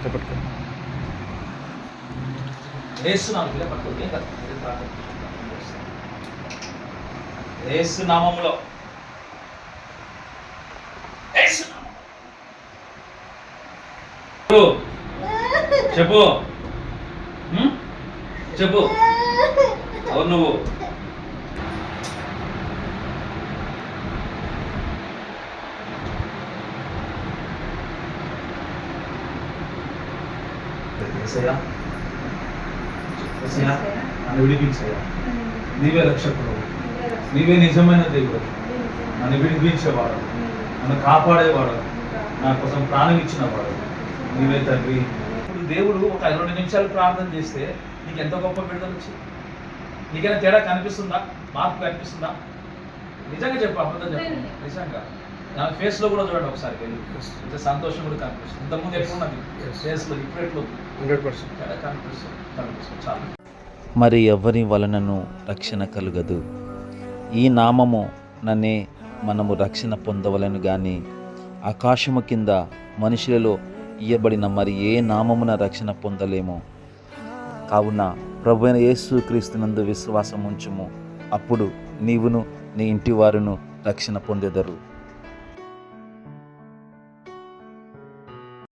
చెప్పట్టు. యేసు నామములో పట్టుకోండి. ఏం కాదు. యేసు నామములో, యేసు నామములో చెప్పు, చెప్పు. అవును నువ్వు నన్ను విడిపించయ్యా. నీవే రక్షకుడు, నీవే నిజమైన దేవుడు, నన్ను విడిపించేవాడు, నన్ను కాపాడేవాడు, నా కోసం ప్రాణం ఇచ్చినవాడు నీవే తండ్రి. ఇప్పుడు దేవుడు ఒక 20 నిమిషాలు ప్రార్థన చేస్తే నీకు ఎంత గొప్ప విడుదల వచ్చింది? నీకైనా తేడా కనిపిస్తుందా? మార్పు కనిపిస్తుందా? నిజంగా చెప్పు, అబద్ధం చెప్పు. నిజంగా నా ఫేస్లో కూడా చూడండి ఒకసారి వెళ్ళి, ఇంత సంతోషం కూడా కనిపిస్తుంది. ఇంతకుముందు ఎప్పుడు ఉన్నది ఫేస్లో, ఇప్పుడు ఎట్లు 100% తేడా కనిపిస్తుంది. చాలు. మరి ఎవరి వలనను రక్షణ కలుగదు. ఈ నామము నన్నే మనము రక్షణ పొందవలను గాని ఆకాశము కింద మనుషులలో ఇయ్యబడిన మరి ఏ నామమున రక్షణ పొందలేము. కావున ప్రభువైన యేసు క్రీస్తునందు విశ్వాసం ఉంచుము, అప్పుడు నీవును నీ ఇంటి వారును రక్షణ పొందెదరు.